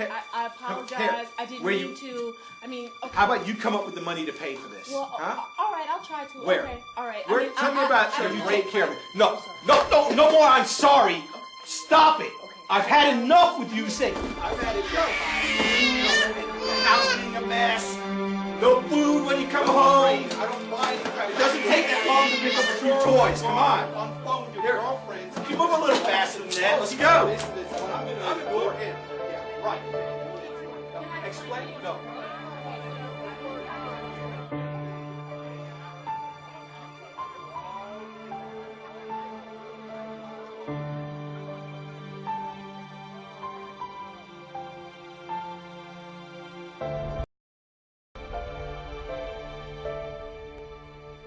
I apologize. I didn't mean to. I mean, okay. How about you come up with the money to pay for this? Well, huh? All right, I'll try to. Where? Okay, all right. Where? I mean, Tell me about so you take care of it. No, sorry. no more. I'm sorry. Stop it. I've had enough with you saying. I've had enough. House being a mess. No food when you come home. I don't mind. It doesn't take that long to pick up a few toys. Come on. On the phone with your girlfriends. You move a little faster than that. Let's go. I'm in door. Yeah, right. Explain. No.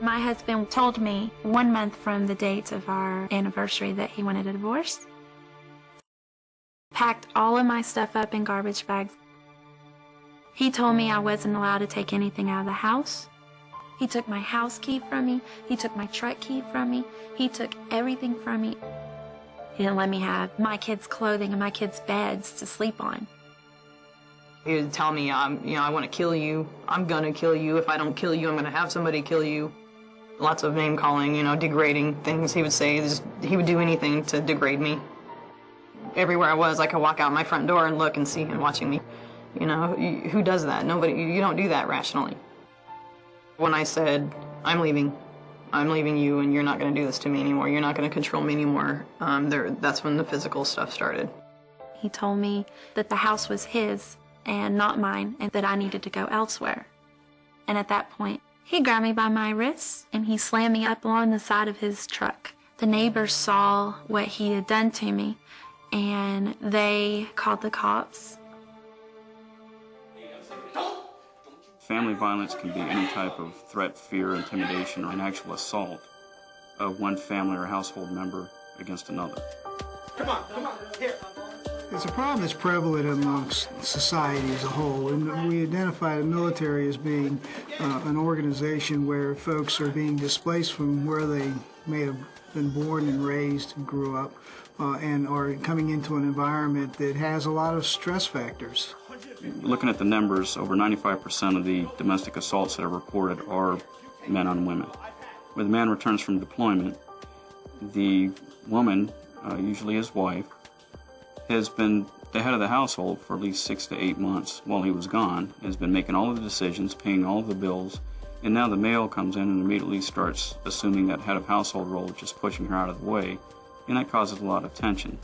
My husband told me 1 month from the date of our anniversary that he wanted a divorce. Packed all of my stuff up in garbage bags. He told me I wasn't allowed to take anything out of the house. He took my house key from me. He took my truck key from me. He took everything from me. He didn't let me have my kids' clothing and my kids' beds to sleep on. He would tell me, I want to kill you. I'm going to kill you. If I don't kill you, I'm going to have somebody kill you. Lots of name calling, degrading things he would say. He would do anything to degrade me. Everywhere I was, I could walk out my front door and look and see him watching me. Who does that? Nobody. You don't do that rationally. When I said, I'm leaving you and you're not going to do this to me anymore, you're not going to control me anymore, that's when the physical stuff started. He told me that the house was his and not mine, and that I needed to go elsewhere. And at that point, he grabbed me by my wrists and he slammed me up along the side of his truck. The neighbors saw what he had done to me and they called the cops. Family violence can be any type of threat, fear, intimidation, or an actual assault of one family or household member against another. Come on, here. It's a problem that's prevalent amongst society as a whole, and we identify the military as being an organization where folks are being displaced from where they may have been born and raised and grew up, and are coming into an environment that has a lot of stress factors. Looking at the numbers, over 95% of the domestic assaults that are reported are men on women. When the man returns from deployment, the woman, usually his wife, has been the head of the household for at least 6 to 8 months while he was gone, has been making all of the decisions, paying all of the bills, and now the male comes in and immediately starts assuming that head of household role, just pushing her out of the way, and that causes a lot of tension.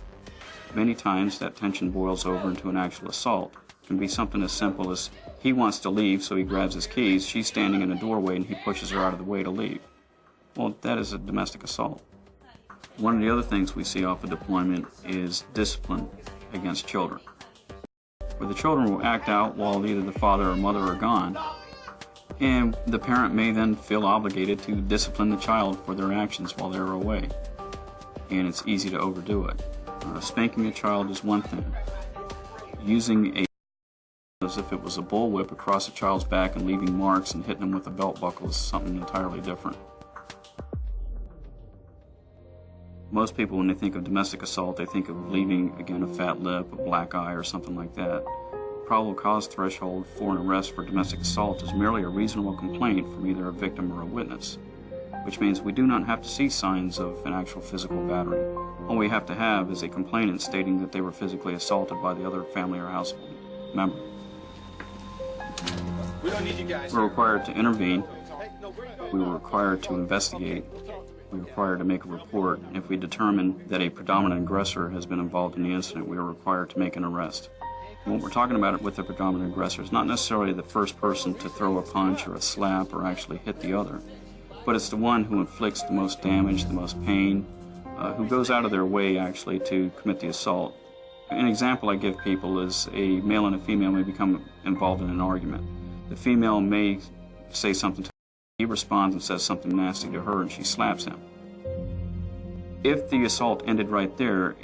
Many times that tension boils over into an actual assault. It can be something as simple as he wants to leave, so he grabs his keys, she's standing in a doorway and he pushes her out of the way to leave. Well, that is a domestic assault. One of the other things we see off of deployment is discipline against children, where the children will act out while either the father or mother are gone, and the parent may then feel obligated to discipline the child for their actions while they're away, and it's easy to overdo it. Spanking a child is one thing. Using as if it was a bullwhip across a child's back and leaving marks and hitting them with a belt buckle is something entirely different. Most people, when they think of domestic assault, they think of leaving, again, a fat lip, a black eye, or something like that. The probable cause threshold for an arrest for domestic assault is merely a reasonable complaint from either a victim or a witness, which means we do not have to see signs of an actual physical battery. All we have to have is a complainant stating that they were physically assaulted by the other family or household member. We don't need you guys. We're required to intervene. We were required to investigate. We're required to make a report. If we determine that a predominant aggressor has been involved in the incident, we are required to make an arrest. And what we're talking about with the predominant aggressor is not necessarily the first person to throw a punch or a slap or actually hit the other, but it's the one who inflicts the most damage, the most pain, who goes out of their way actually to commit the assault. An example I give people is a male and a female may become involved in an argument. The female may say something to him. He responds and says something nasty to her and she slaps him. If the assault ended right there,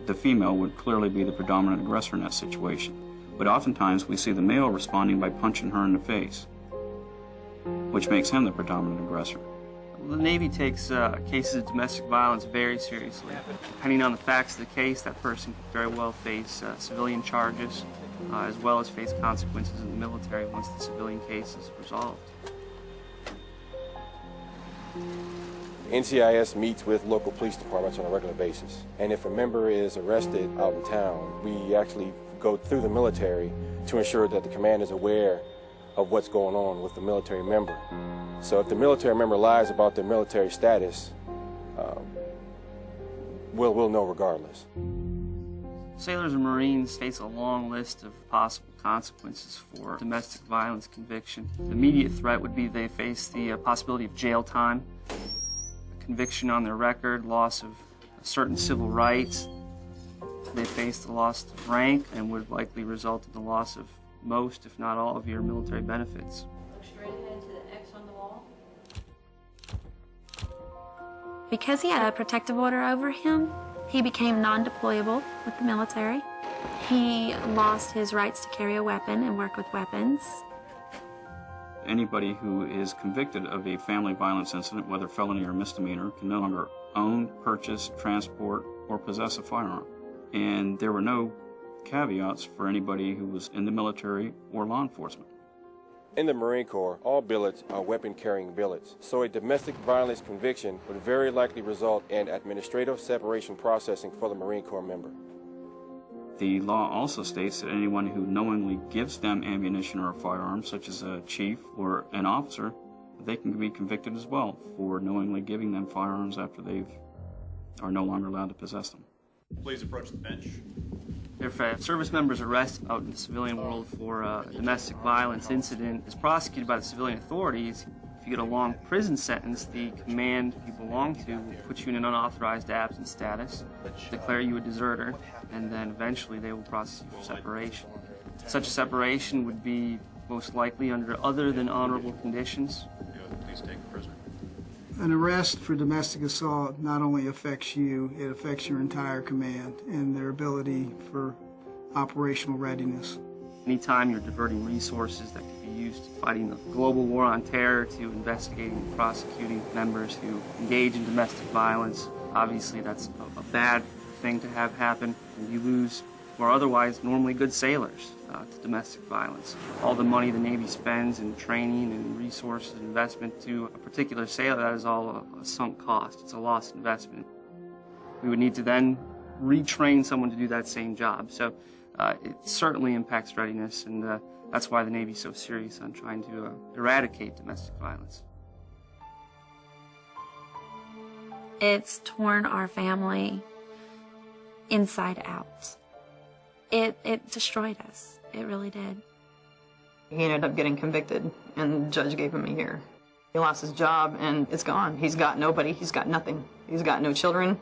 the female would clearly be the predominant aggressor in that situation. But oftentimes we see the male responding by punching her in the face, which makes him the predominant aggressor. The Navy takes cases of domestic violence very seriously. Depending on the facts of the case, that person could very well face civilian charges as well as face consequences in the military once the civilian case is resolved. NCIS meets with local police departments on a regular basis, and if a member is arrested out in town, we actually go through the military to ensure that the command is aware of what's going on with the military member. So if the military member lies about their military status, we'll know regardless. Sailors and Marines face a long list of possible consequences for domestic violence conviction. The immediate threat would be they face the possibility of jail time, a conviction on their record, loss of certain civil rights. They face the loss of rank and would likely result in the loss of most, if not all, of your military benefits. Look straight ahead to the X on the wall. Because he had a protective order over him, he became non-deployable with the military. He lost his rights to carry a weapon and work with weapons. Anybody who is convicted of a family violence incident, whether felony or misdemeanor, can no longer own, purchase, transport, or possess a firearm. And there were no caveats for anybody who was in the military or law enforcement. In the Marine Corps, all billets are weapon-carrying billets, so a domestic violence conviction would very likely result in administrative separation processing for the Marine Corps member. The law also states that anyone who knowingly gives them ammunition or a firearm, such as a chief or an officer, they can be convicted as well for knowingly giving them firearms after they are no longer allowed to possess them. Please approach the bench. If a service member is arrested out in the civilian world for a domestic violence incident, is prosecuted by the civilian authorities, if you get a long prison sentence, the command you belong to will put you in an unauthorized absence status, declare you a deserter, and then eventually they will process you for separation. Such a separation would be most likely under other than honorable conditions. Please take the prisoner. An arrest for domestic assault not only affects you, it affects your entire command and their ability for operational readiness. Anytime you're diverting resources that could be used fighting the global war on terror to investigating and prosecuting members who engage in domestic violence, obviously that's a bad thing to have happen. And you lose, or otherwise normally good sailors, to domestic violence. All the money the Navy spends in training and resources and investment to a particular sailor, that is all a sunk cost. It's a lost investment. We would need to then retrain someone to do that same job. So it certainly impacts readiness, and that's why the Navy is so serious on trying to eradicate domestic violence. It's torn our family inside out. It destroyed us. It really did. He ended up getting convicted, and the judge gave him a year. He lost his job, and it's gone. He's got nobody. He's got nothing. He's got no children.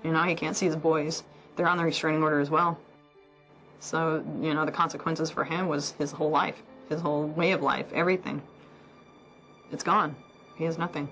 You know, he can't see his boys. They're on the restraining order as well. So, you know, the consequences for him was his whole life, his whole way of life, everything. It's gone. He has nothing.